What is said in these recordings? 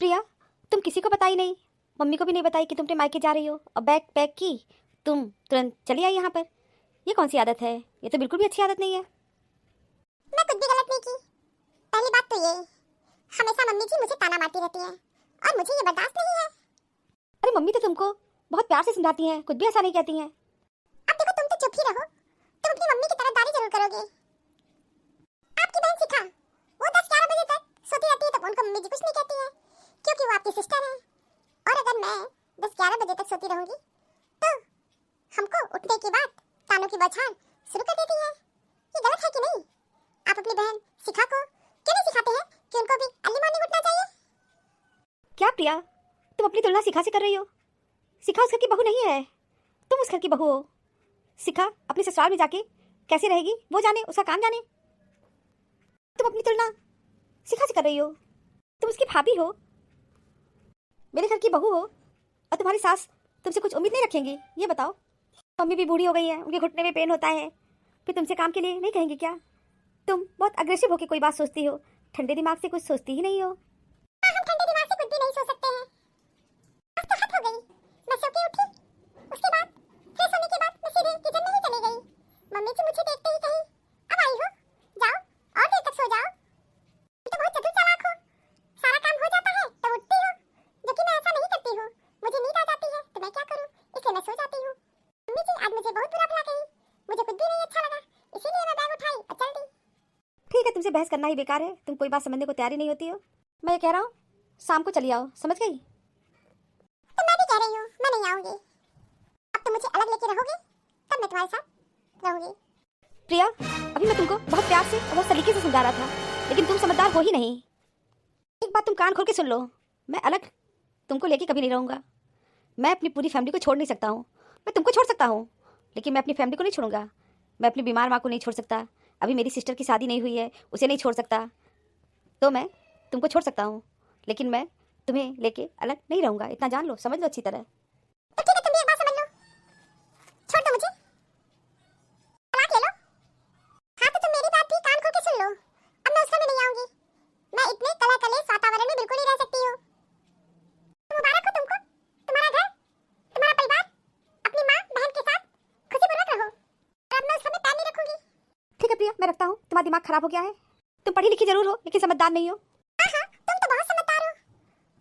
प्रिया, तुम किसी को बताई नहीं, मम्मी को भी नहीं बताई कि तुम अपने मायके जा रही हो और बैग पैक की तुम तुरंत चली आई यहाँ पर। ये कौन सी आदत है? ये तो बिल्कुल भी अच्छी आदत नहीं है। मैं कुछ भी गलत नहीं की। पहली बात तो ये, हमेशा मम्मी जी मुझे ताना मारती रहती हैं और मुझे ये बर्दाश्त नहीं है। अरे मम्मी तो तुमको बहुत प्यार से समझाती हैं, कुछ भी ऐसा नहीं कहती हैं। अब देखो, तुम तो चुप ही रहो, तुम अपनी मम्मी की तरफदारी जरूर करोगे। आपकी बहन शिखा, वो 10-11 बजे तक सोती रहती है, तब उनको मम्मी जी कुछ नहीं कहती है क्योंकि वो आपकी सिस्टर है। और अगर मैं 10-11 बजे तक सोती रहूंगी तो हमको उठने के बाद तानों की बौछार शुरू कर देती है। ये गलत है कि नहीं? आप अपनी बहन शिखा को क्यों नहीं सिखाते हैं कि उनको भी अर्ली मॉर्निंग उठना चाहिए? क्या प्रिया, तुम अपनी तुलना शिखा से कर रही हो? शिखा उस घर की बहू नहीं है, तुम उस घर की बहू हो। शिखा अपने ससुराल में जाके कैसे रहेगी वो जाने, उसका काम जाने। तुम अपनी तुलना शिखा से कर रही हो। तुम उसकी भाभी हो, मेरे घर की बहू हो, और तुम्हारी सास तुमसे कुछ उम्मीद नहीं रखेंगी? ये बताओ। मम्मी भी बूढ़ी हो गई है, उनके घुटने में पेन होता है, फिर तुमसे काम के लिए नहीं कहेंगे क्या? तुम बहुत अग्रेसिव होकर कोई बात सोचती हो, ठंडे दिमाग से कुछ सोचती ही नहीं हो। हाँ, हम ठंडे दिमाग से कुछ भी नहीं सोच सकते हैं। आज तो हद हो गई। मैं सो के उठी, उसके बाद फ्रेश होने के बाद मैं सीधे किचन में ही चली गई। मम्मी जी मुझे देखते ही कही, अब आई हो, जाओ और देर तक सो जाओ। तुम तो बहुत चतुर चालाक हो, सारा काम हो जाता है तब उठती हो, जबकि मैं ऐसा नहीं करती हूँ। मुझे नींद आ जाती है तो मैं क्या करूँ, इसलिए मैं सो जाती हूँ। मम्मी जी आज मुझे बहुत बुरा भला कही, मुझे कुछ भी नहीं अच्छा लगा, इसीलिए मैं बैग उठाई और चल दी। ठीक है, तुमसे बहस करना ही बेकार है, तुम कोई बात समझने को तैयार ही नहीं होती हो। मैं ये कह रहा हूँ, शाम को चली आओ, समझ गई? तो मैं भी कह रही हूँ, मैं नहीं आऊंगी। अब तुम मुझे अलग लेके रहोगे तब मैं तुम्हारे साथ रहूंगी। प्रिया, अभी मैं तुमको बहुत प्यार से और बहुत सलीके से समझा रहा था, लेकिन तुम समझदार हो ही नहीं। एक बात तुम कान खोल के सुन लो, मैं अलग तुमको लेके कभी नहीं रहूँगा। मैं अपनी पूरी फैमिली को छोड़ नहीं सकता हूँ। मैं तुमको छोड़ सकता हूँ, लेकिन मैं अपनी फैमिली को नहीं छोड़ूंगा। मैं अपनी बीमार माँ को नहीं छोड़ सकता, अभी मेरी सिस्टर की शादी नहीं हुई है, उसे नहीं छोड़ सकता। तो मैं तुमको छोड़ सकता हूँ, लेकिन मैं तुम्हें लेके अलग नहीं रहूँगा, इतना जान लो, समझ लो अच्छी तरह। तो ठीक है, तुम भी एक बात समझ लो, छोड़ दो मुझे, तलाक ले लो। हाँ तो तुम मेरी बात भी कान खोल के सुन लो, अब मैं उस घर में नहीं आऊंगी। मैं इतने कला कलेस वातावरण में बिल्कुल नहीं रह सकती हूँ। तो मुबारक हो तुमको, तुम्हारा घर, तुम्हारा परिवार, अपनी माँ बहन के साथ खुशीपूर्वक रहो। और अब मैं उस घर में पैर नहीं रखूंगी। ठीक है प्रिया, मैं रखता हूँ, तुम्हारा दिमाग खराब हो गया है। तुम पढ़ी लिखी जरूर हो, लेकिन समझदार नहीं हो। हाँ हाँ, तुम तो बहुत समझदार हो,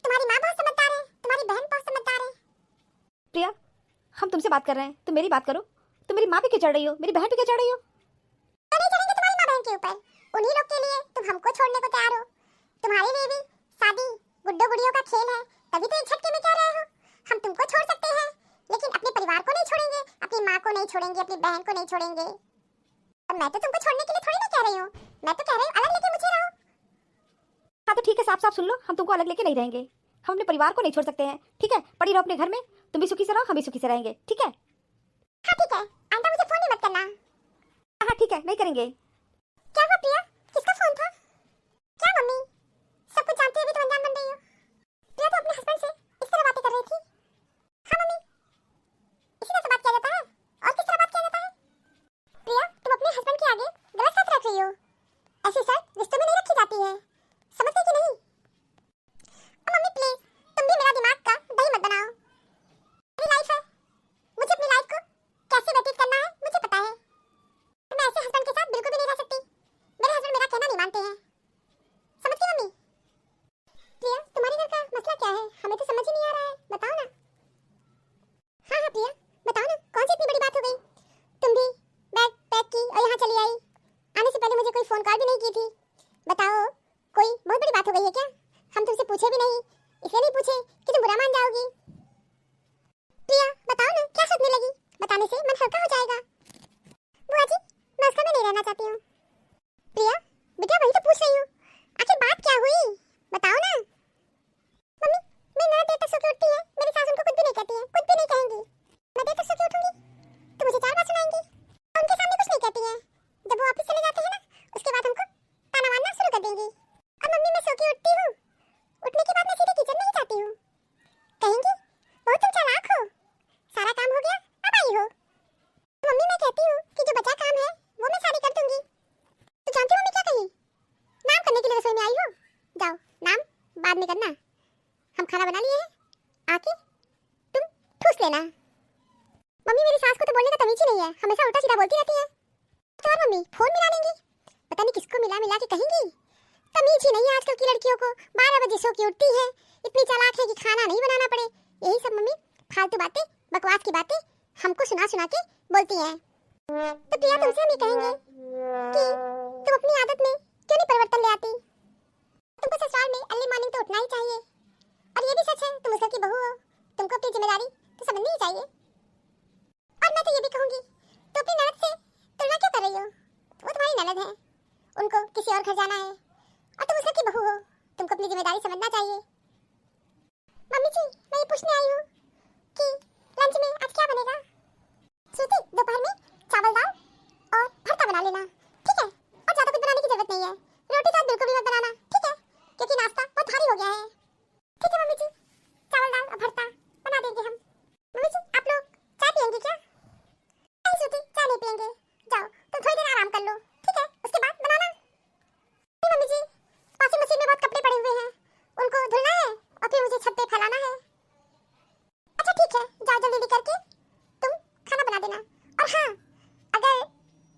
तुम्हारी माँ बहुत समझदार है, तुम्हारी बहन बहुत समझदार है। प्रिया, हम तुमसे बात कर रहे हैं, तुम मेरी बात करो। तुम मेरी माँ पे क्यों चढ़ रही हो, मेरी बहन पे क्यों चढ़ रही हो? तो नहीं चढ़ेंगे तुम्हारी माँ बहन के ऊपर, उन्हीं लोग के लिए तुम हमको छोड़ने को तैयार हो। तुम्हारे लिए भी शादी गुड्डो गुड़ियों का खेल है, तभी तो एक झटके में कह रहे हो। हम तुमको छोड़ सकते हैं, लेकिन अपने परिवार को नहीं छोड़ेंगे, अपनी माँ को नहीं छोड़ेंगे, अपनी बहन को नहीं छोड़ेंगे। और मैं तो तुमको छोड़ने के लिए थोड़ी ना कह रही हूँ, मैं तो कह रही हूँ अलग लेके मुझे रहो। हाँ तो ठीक है, साफ साफ सुन लो, हम तुमको अलग लेके नहीं रहेंगे। हम अपने परिवार को नहीं छोड़ सकते हैं, ठीक है? पड़ी रहो अपने घर में, तुम भी सुखी से रहो, हम भी सुखी से रहेंगे, ठीक है? हाँ ठीक है, आइंदा मुझे फोन ही मत करना। हाँ ठीक है, नहीं करेंगे। क्या हुआ प्रिया, किसका फोन था? क्या मम्मी, सब कुछ जानते हुए भी तुम अनजान बन रही हो? प्रिया तो अपने हस्बैंड से इस तरह बातें कर रही थी। हाँ मम्मी, इसी तरह से बात किया जाता है, और किस तरह बात किया जाता है? प्रिया, तुम अपने हस्बैंड के आगे गलत शर्त रख रही हो, ऐसी शर्त रिश्तों में नहीं रखी जाती है, समझ गई कि नहीं? मम्मी प्लीज, तुम भी मेरा दिमाग का दही मत बनाओ। मेरी लाइफ है, मुझे अपनी लाइफ को कैसे व्यतीत करना है मुझे पता है। मैं ऐसे हस्बैंड के साथ बिल्कुल भी नहीं रह सकती। मेरे हस्बैंड मेरा कहना नहीं मानते हैं, समझ गई मम्मी? प्रिया, तुम्हारे घर का मसला क्या है, हमें तो समझ ही नहीं आ रहा है, बताओ ना। हाँ हाँ प्रिया, बताओ ना, कौन सी इतनी बड़ी बात हो गई? तुम भी बैग पैक की और यहाँ चली आई, आने से पहले मुझे कोई फोन कॉल भी नहीं की थी। बताओ, कोई बहुत बड़ी बात हो गई है क्या? हम तुमसे पूछे भी नहीं, इसलिए नहीं पूछे कि तुम बुरा मान जाओगी। प्रिया बताओ ना, क्या सोचने लगी, बताने से मन हल्का हो जाएगा। बुआ जी, मैं उस घर में नहीं रहना चाहती हूँ। प्रिया बेटा, वही तो पूछ रही हूँ, आखिर बात क्या हुई, बताओ ना। मम्मी, मैं ना देर तक सो के उठती है, मेरी सास उनको कुछ भी नहीं कहती है, कुछ भी नहीं कहेंगी। मैं देर तक सो के उठूंगी तो मुझे 4 बार सुनाएंगी, और उनके सामने कुछ नहीं कहती है। जब वो वापस चले जाते हैं ना, उसके बाद हमको ताना मारना शुरू कर देंगी। और मम्मी, मैं सो के उठती हूँ, उठने के बाद मैं सीधे किचन में ही जाती हूँ, कहेंगी बहुत तुम चालाक हो, सारा काम हो गया अब आई हो। मम्मी, मैं कहती हूँ कि जो बचा काम है वो मैं सारी कर दूंगी। तो जानती हो मम्मी क्या कही? नाम करने के लिए रसोई में आई हो, जाओ नाम बाद हम खाना बना लिए हैं, आके तुम ठूस लेना। मम्मी मेरी सास को तो बोलने का तमीज ही नहीं है, हमेशा उल्टा सीधा बोलती रहती है। तो और मम्मी फोन मिला लेंगी, पता नहीं किसको मिला मिला के कहेंगी। तमीज ही नहीं है आजकल की लड़कियों को, 12 बजे सो के उठती है, इतनी चालाक है कि खाना नहीं बनाना पड़े। यही सब मम्मी फालतू बातें, बकवास की बातें हमको सुना सुना के बोलती हैं। तो प्रिया तुमसे हम ये कहेंगे कि तुम अपनी आदत में क्यों नहीं परिवर्तन ले आती। तुमको ससुराल में अर्ली मॉर्निंग तो उठना ही चाहिए, और ये भी सच है तुम उसकी बहू हो, तुमको अपनी जिम्मेदारी तो समझनी ही चाहिए। और मैं तो ये भी कहूंगी, तो अपनी ननद से तुलना क्यों कर रही हो? वो तुम्हारी ननद है, उनको किसी और घर जाना है, और तुम उसकी बहू हो, तुमको अपनी जिम्मेदारी समझना चाहिए। मम्मी जी मैं ये पूछने आई हूँ कि लंच में आज क्या बनेगा? श्रुति दोपहर में चावल दाल और भरता बना लेना, ठीक है? और ज्यादा कुछ बनाने की जरूरत नहीं है, रोटी तो बिल्कुल भी मत बनाना, ठीक है? क्योंकि नाश्ता बहुत भारी हो गया है। ठीक है मम्मी जी, चावल दाल और भरता बना देंगे हम। मम्मी जी आप लोग चाय पियेंगे क्या? नहीं श्रुति चाय नहीं पियेंगे, जाओ तुम थोड़ी देर आराम कर लो, ठीक है? उसके बाद बनाना। नहीं मम्मी जी, वॉशिंग मशीन में बहुत कपड़े पड़े हुए हैं, उनको धुलना है और फिर मुझे छत पे फैलाना है। अच्छा ठीक है, जाओ जल्दी जल्दी करके तुम खाना बना देना। और हाँ, अगर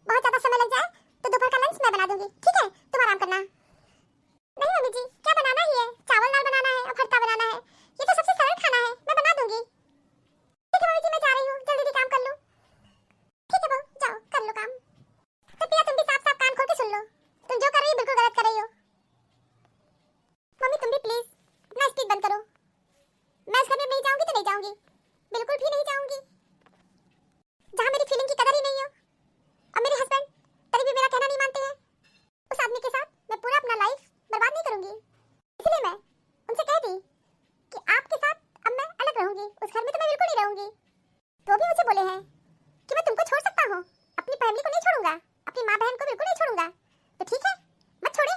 बहुत ज्यादा समय लग जाए तो दोपहर का लंच मैं बना दूंगी, ठीक है? तुम आराम करना। नहीं मम्मी जी क्या बनाना ही है, चावल दाल बनाना है और भरता बनाना है, ये तो सबसे सरल खाना है, मैं बना दूंगी। ठीक है मम्मी जी मैं जा रही हूँ, जल्दी जल्दी काम कर लो। ठीक है बहू जाओ कर लो काम। तो प्रिया तुम भी साफ साफ कान खोल के सुन लो, तुम जो कर रही हो बिल्कुल गलत कर रही हो। मम्मी तुम भी प्लीज अपना स्पीक बंद करो, मैं इस घर में नहीं जाऊंगी तो नहीं जाऊंगी, बिल्कुल भी नहीं जाऊंगी। जहाँ मेरी फीलिंग की कदर ही नहीं हो और मेरे हस्बैंड तभी भी मेरा कहना नहीं मानते हैं, उस आदमी के साथ मैं पूरा अपना लाइफ बर्बाद नहीं करूंगी। इसलिए मैं उनसे कह दी कि आपके साथ अब मैं अलग रहूंगी, उस घर में तो मैं बिल्कुल नहीं रहूंगी। तो भी मुझे बोले हैं कि मैं तुमको छोड़ सकता हूँ, अपनी फैमिली को नहीं छोड़ूंगा, अपनी माँ बहन को बिल्कुल नहीं छोड़ूंगा। तो ठीक है मत छोड़े,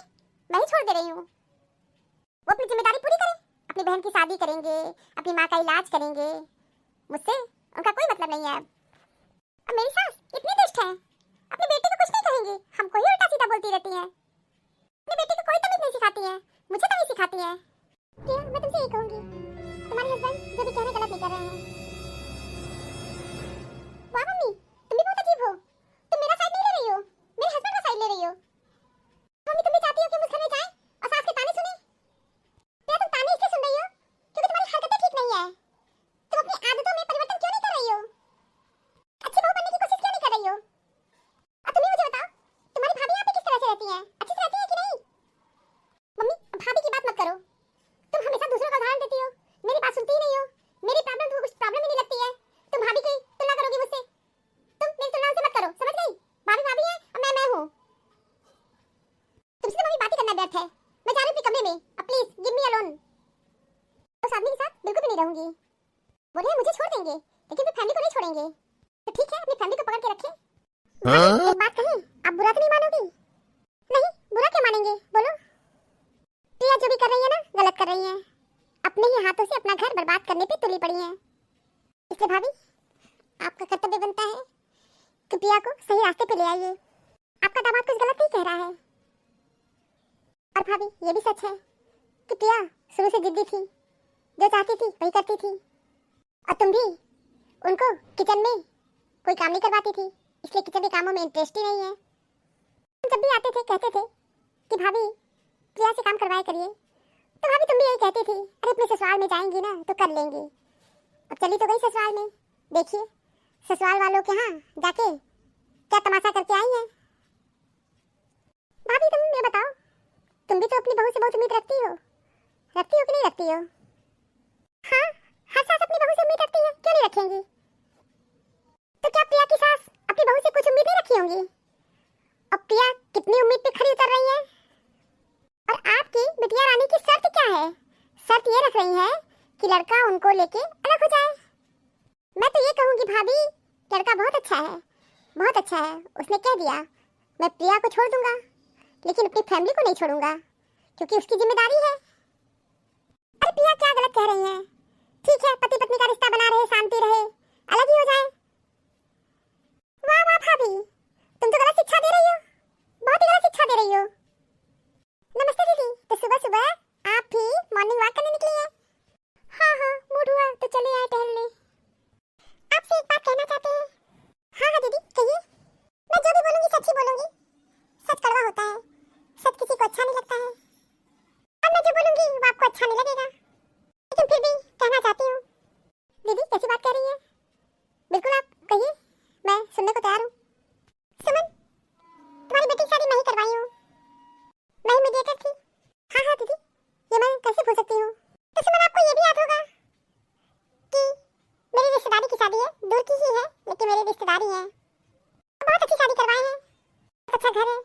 मैं ही छोड़ दे रही हूँ। वो अपनी जिम्मेदारी पूरी करें, अपनी बहन की शादी करेंगे, अपनी माँ का इलाज करेंगे, मुझसे उनका कोई मतलब नहीं है। अब मेरी सास इतनी दुष्ट है, अपनी बेटी को कुछ नहीं कहेंगी, हमको ही उल्टा सीधा बोलती रहती है। अपनी बेटी को कोई तमीज नहीं सिखाती है, मुझे तमीज सिखाती है। प्रिया मैं तुमसे यही कहूंगी, तुम्हारे हस्बैंड जो भी कह रहे हैं गलत नहीं कर रहे हैं। वाह मम्मी तुम भी बहुत अजीब हो, तुम मेरा साइड नहीं ले रही हो, मेरे हस्बैंड का साइड ले रही हो। मम्मी तुम भी चाहती हो कि हम उस घर में जाएं और सास के ताने सुने? प्रिया तुम ताने इसलिए सुन रही हो क्योंकि तुम्हारी हरकतें ठीक नहीं है, तुम अपनी आदतों में परिवर्तन क्यों नहीं कर रही हो, अच्छी बहू बनने की कोशिश क्यों नहीं कर रही हो? अब तुम ही मुझे बताओ तुम्हारी भाभी यहाँ पे किस तरह से रहती हैं, अच्छी से रहती है कि नहीं? मम्मी भाभी की बात मत करो, तुम हमेशा दूसरों का उदाहरण देती हो, मेरी बात सुनती ही नहीं हो, मेरी प्रॉब्लम तुमको कुछ प्रॉब्लम ही नहीं लगती है, तुम भाभी की तुलना करोगी मुझसे, तुम मेरी तुलना उनसे मत करो, समझ गई? भाभी भाभी है और मैं हूँ। तुमसे तो मम्मी बातें करना व्यर्थ है, मैं जा रही हूँ अपने कमरे में, अब प्लीज गिव मी अलोन। उस आदमी के साथ बिल्कुल भी नहीं रहूंगी, बोले मुझे छोड़ देंगे लेकिन फिर फैमिली को नहीं छोड़ेंगे। तो ठीक है अपनी फैमिली को पकड़ के रखें। एक बात कही, आप बुरा तो नहीं मानोगी? नहीं बुरा क्या मानेंगे बोलो? प्रिया जो भी कर रही है ना गलत कर रही है, अपने ही हाथों से अपना घर बर्बाद करने पे तुली पड़ी है। इसलिए भाभी आपका कर्तव्य बनता है कि प्रिया को सही रास्ते पे ले आइए, आपका दामाद कुछ गलत नहीं कह रहा है। और भाभी ये भी सच है कि प्रिया शुरू से जिद्दी थी, जो चाहती थी वही करती थी, और तुम भी उनको किचन में कोई काम नहीं करवाती थी, इसलिए किचन के कामों में इंटरेस्ट ही नहीं है। जब भी आते थे कहते थे कि भाभी प्रिया से काम करवाया करिए, तो भाभी तुम भी यही कहती थी अरे अपने ससुराल में जाएंगी ना तो कर लेंगी। अब चली तो गई ससुराल में, देखिए ससुराल वालों के यहाँ जाके क्या तमाशा करके आई है। भाभी तुम ये बताओ, तुम भी तो अपनी बहू से बहुत उम्मीद रखती हो कि नहीं रखती हो? हाँ हर सास अपनी बहू से उम्मीद रखती है, क्यों नहीं रखेंगी? तो क्या प्रिया की सास अपनी बहू से कुछ उम्मीद नहीं रखी होंगी? और प्रिया कितनी उम्मीद पे खड़ी उतर रही है। और आपकी बिटिया रानी की शर्त क्या है? शर्त ये रख रही है कि लड़का उनको लेके अलग हो जाए। मैं तो ये कहूँगी भाभी लड़का बहुत अच्छा है, बहुत अच्छा है, उसने कह दिया मैं प्रिया को छोड़ दूंगा लेकिन अपनी फैमिली को नहीं छोड़ूंगा क्योंकि उसकी जिम्मेदारी है। अरे प्रिया क्या गलत कह रही है? ठीक है पति पत्नी का रिश्ता बना रहे, शांति रहे, अलग ही हो जाए। वाह वाह भाभी तुम तो गलत शिक्षा दे रही हो, बहुत ही गलत शिक्षा दे रही हो। नमस्ते दीदी, तो सुबह सुबह आप भी मॉर्निंग वॉक करने निकली हैं? अच्छा नहीं लगेगा, लेकिन फिर भी कहना चाहती हूँ। दीदी कैसी बात कह रही है? बिल्कुल आप कहिए, मैं सुनने को तैयार हूँ। सुमन, तुम्हारी बेटी की शादी मैं ही करवाई हूँ, मैं ही मीडिएटर थी। हाँ हाँ दीदी, ये मैं कैसे भूल सकती हूँ। तो सुमन आपको ये भी याद होगा कि मेरी रिश्तेदारी की शादी है, दूर की ही है लेकिन मेरी रिश्तेदारी है। बहुत अच्छी शादी करवाए हैं, बहुत अच्छा घर है,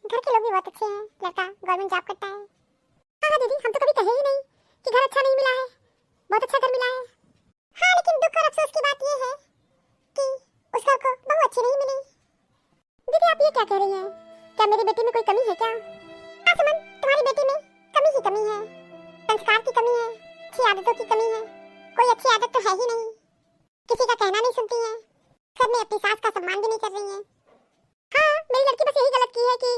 घर के लोग भी बहुत अच्छे हैं, लड़का गवर्नमेंट जॉब करता है। हाँ हाँ दीदी, हम तो कभी कहे ही नहीं कि घर अच्छा नहीं मिला है, बहुत अच्छा घर मिला है। हाँ लेकिन दुख और अफसोस की बात ये है कि उस घर को बहू अच्छी नहीं मिली। दीदी आप ये क्या कह रही हैं? क्या मेरी बेटी में कोई कमी है क्या? हाँ सुमन, तुम्हारी बेटी में कमी ही कमी है, संस्कार की कमी है, अच्छी आदतों की कमी है। कोई अच्छी आदत तो है ही नहीं, किसी का कहना नहीं सुनती है, घर में अपनी सास का सम्मान भी नहीं कर रही है। हाँ मेरी लड़की बस यही गलत की है कि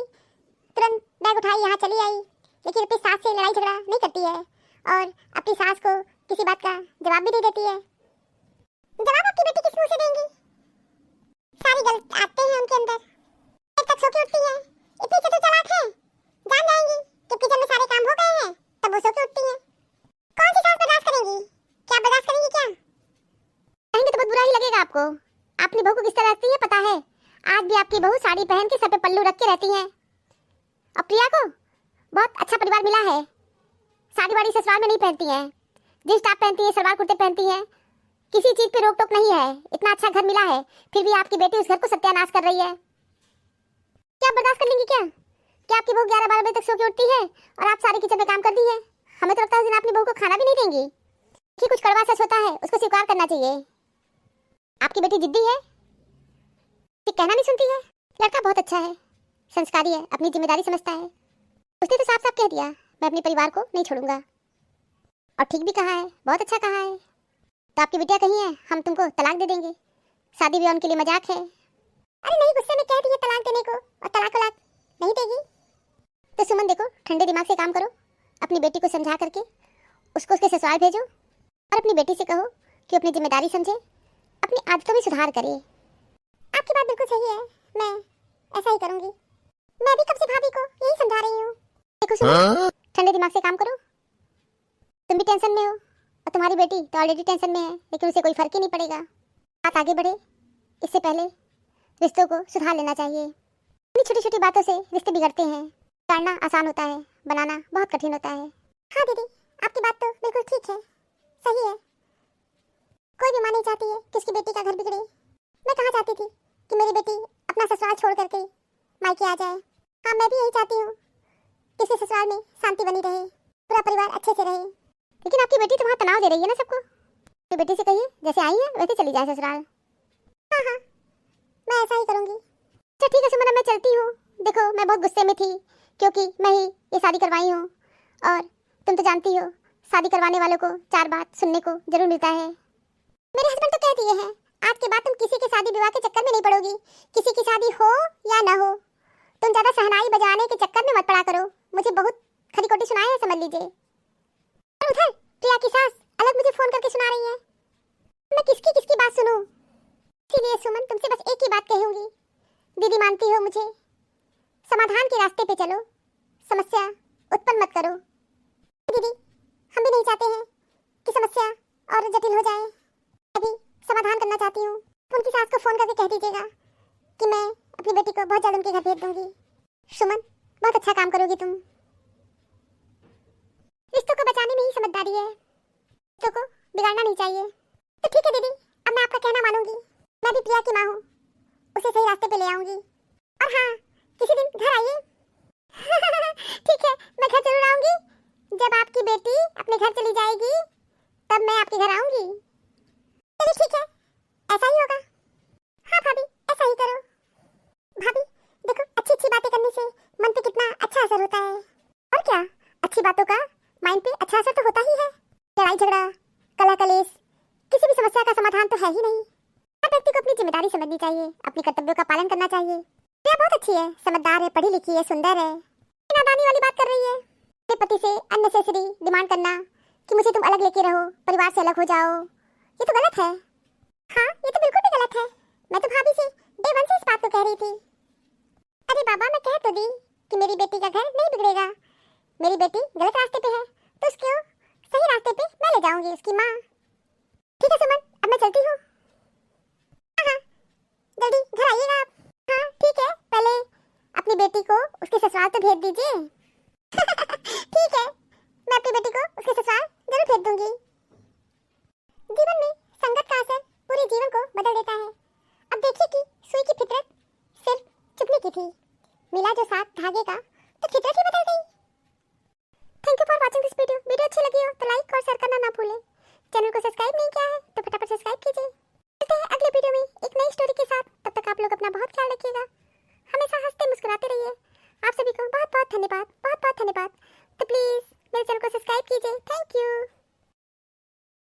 तुरंत बैग उठाई यहाँ चली आई, लेकिन अपनी सास से लड़ाई झगड़ा नहीं करती है और अपनी सास को किसी बात का जवाब भी नहीं देती है। जवाब आपकी बेटी किस मुंह से देंगी? सारी गलत आते हैं उनके अंदर, एक तक सो के उठती है, इतनी चतुर चालाक है, जान जाएंगी कि किचन में सारे काम हो गए हैं तब वो सो के उठती है। कौन सी सास बर्दाश्त करेंगी? क्या बर्दाश्त करेंगी क्या? कहेंगे तो बहुत बुरा ही लगेगा आपको। अपनी बहू को किस तरह रखती है पता है? आज भी आपकी बहू साड़ी पहन के सर पे पल्लू रख के रहती है। और प्रिया को बहुत अच्छा परिवार मिला है, साड़ी वाड़ी ससुराल में नहीं पहनती है, जींस टॉप पहनती है, सलवार कुर्ते पहनती है, किसी चीज पे रोक टोक नहीं है, इतना अच्छा घर मिला है, फिर भी आपकी बेटी उस घर को सत्यानाश कर रही है। क्या बर्दाश्त कर लेंगी क्या? क्या आपकी बहू 11-12 बजे तक सो के उठती है और आप सारे किचन में काम कर दी है? हमें तो लगता है उस दिन अपनी बहू को खाना भी नहीं देंगी। कि कुछ कड़वा सच होता है उसको स्वीकार करना चाहिए। आपकी बेटी जिद्दी है, कहना नहीं सुनती है। लड़का बहुत अच्छा है, संस्कारी है, अपनी जिम्मेदारी समझता है। उसने तो साफ साफ कह दिया मैं अपने परिवार को नहीं छोड़ूंगा, और ठीक भी कहा है, बहुत अच्छा कहा है। तो आपकी बिटिया कही है हम तुमको तलाक दे देंगे, शादी ब्याह उनके लिए मजाक है। अरे नहीं, गुस्से में कह दी है तलाक देने को, और तलाक नहीं देगी। तो सुमन देखो, ठंडे दिमाग से काम करो, अपनी बेटी को समझा करके उसको उसके ससुराल भेजो और अपनी बेटी से कहो कि अपनी जिम्मेदारी समझे, अपनी आदतों में सुधार करे। आपकी बात बिल्कुल सही है, मैं ऐसा ही करूंगी। मैं भी कब से भाभी को यही समझा रही हूँ। देखो सुनो, ठंडे दिमाग से काम करो, तुम भी टेंशन में हो और तुम्हारी बेटी तो ऑलरेडी टेंशन में है, लेकिन उसे कोई फर्क ही नहीं पड़ेगा। बात आगे बढ़े इससे पहले रिश्तों को सुधार लेना चाहिए। इतनी छोटी छोटी बातों से रिश्ते बिगड़ते हैं। करना आसान होता है, बनाना बहुत कठिन होता है। हाँ दीदी, आपकी बात तो बिल्कुल ठीक है, सही है। कोई भी माँ नहीं चाहती है कि उसकी बेटी का घर बिगड़े। मैं कहाँ चाहती थी कि मेरी बेटी अपना ससुराल छोड़ करके मायके आ जाए। हाँ मैं भी यही चाहती हूँ कि उसके ससुराल में शांति बनी रहे, पूरा परिवार अच्छे से रहे। लेकिन आपकी बेटी तो वहाँ तनाव दे रही है ना सबको। अपनी बेटी से कहिए जैसे आई है वैसे चली जाए ससुराल। हाँ हाँ मैं ऐसा ही करूँगी। अच्छा ठीक है सुमन, मैं चलती हूँ। देखो मैं बहुत गुस्से में थी क्योंकि मैं ही ये शादी करवाई हूँ, और तुम तो जानती हो शादी करवाने वालों को 4 बात सुनने को जरूर मिलता है। मेरे हस्बैंड तो कह दिए हैं आज के बाद तुम किसी के शादी विवाह के चक्कर में नहीं पड़ोगी, किसी की शादी हो या ना हो। तुम ज्यादा शहनाई बजाने के चक्कर में मत पड़ा करो। मुझे बहुत खरी खोटी सुनाए है, समझ लीजिए। और उधर प्रिया की सास अलग मुझे फोन करके सुना रही है। मैं किसकी बात सुनूं? इसीलिए सुमन तुमसे बस एक ही बात कहूंगी, दीदी मानती हो मुझे, समाधान के रास्ते पे चलो, समस्या उत्पन्न मत करो। दीदी हम भी नहीं चाहते हैं कि समस्या और जटिल हो जाए। अभी समाधान करना चाहती हूँ। उनकी सास को फोन करके कह दीजिएगा कि मैं अपनी बेटी को बहुत जल्द उनके घर भेज दूंगी। सुमन बहुत अच्छा काम करोगी तुम। रिश्तों को बचाने में ही समझदारी है, रिश्तों को बिगाड़ना नहीं चाहिए। तो ठीक है दीदी, अब मैं आपका कहना मानूंगी। मैं भी प्रिया की माँ हूँ, उसे सही रास्ते पे ले आऊंगी। और हाँ किसी दिन घर आइए। ठीक है मैं घर जरूर आऊंगी। जब आपकी बेटी अपने घर चली जाएगी तब मैं आपके घर आऊंगी। चलिए ठीक है, ऐसा ही होगा। हाँ भाभी ऐसा ही करो। भाभी देखो, अच्छी अच्छी बातें करने से मन पे कितना अच्छा असर होता है। और क्या, अच्छी बातों का माइंड पे अच्छा असर तो होता ही है। लड़ाई झगड़ा कला कलेश किसी भी समस्या का समाधान तो है ही नहीं। हर व्यक्ति को अपनी जिम्मेदारी समझनी चाहिए, अपने कर्तव्यों का पालन करना चाहिए। प्रिया बहुत अच्छी है, समझदार है, पढ़ी लिखी है, सुंदर है। नादानी वाली बात कर रही है। अपने पति से अननेसेसरी डिमांड करना कि मुझे तुम अलग लेके रहो, परिवार से अलग हो जाओ, ये तो गलत है। हाँ ये तो बिल्कुल भी गलत है। मैं तो भाभी से डे 1 से इस बात को कह रही थी। अरे बाबा मैं कह तो दी कि मेरी बेटी का घर नहीं बिगड़ेगा, मेरी बेटी गलत रास्ते पे है तो उसको जाऊंगी उसकी माँ। ठीक है सुमन, अब मैं चलती हूँ। हाँ हाँ, जल्दी घर आइएगा आप। हाँ ठीक है, पहले अपनी बेटी को उसके ससुराल तो भेज दीजिए। ठीक है, मैं अपनी बेटी को उसके ससुराल जरूर भेज दूंगी। जीवन में संगत का असर पूरे जीवन को बदल देता है। अब देखिए कि सुई की फितरत सिर्फ चुभने की थी, मिला जो साथ धागे का तो फितरत ही बदल गई। Thank you for watching this video. Video अच्छी लगी हो तो लाइक और शेयर करना ना भूलें। चैनल को सब्सक्राइब नहीं किया है तो फटाफट सब्सक्राइब कीजिए। मिलते हैं अगले वीडियो में एक नई स्टोरी के साथ। तब तक आप लोग अपना बहुत ख्याल रखिएगा। हमेशा हंसते मुस्कुराते रहिए। आप सभी को बहुत बहुत धन्यवाद, बहुत बहुत धन्यवाद। तो प्लीज मेरे चैनल को सब्सक्राइब कीजिए। Thank you.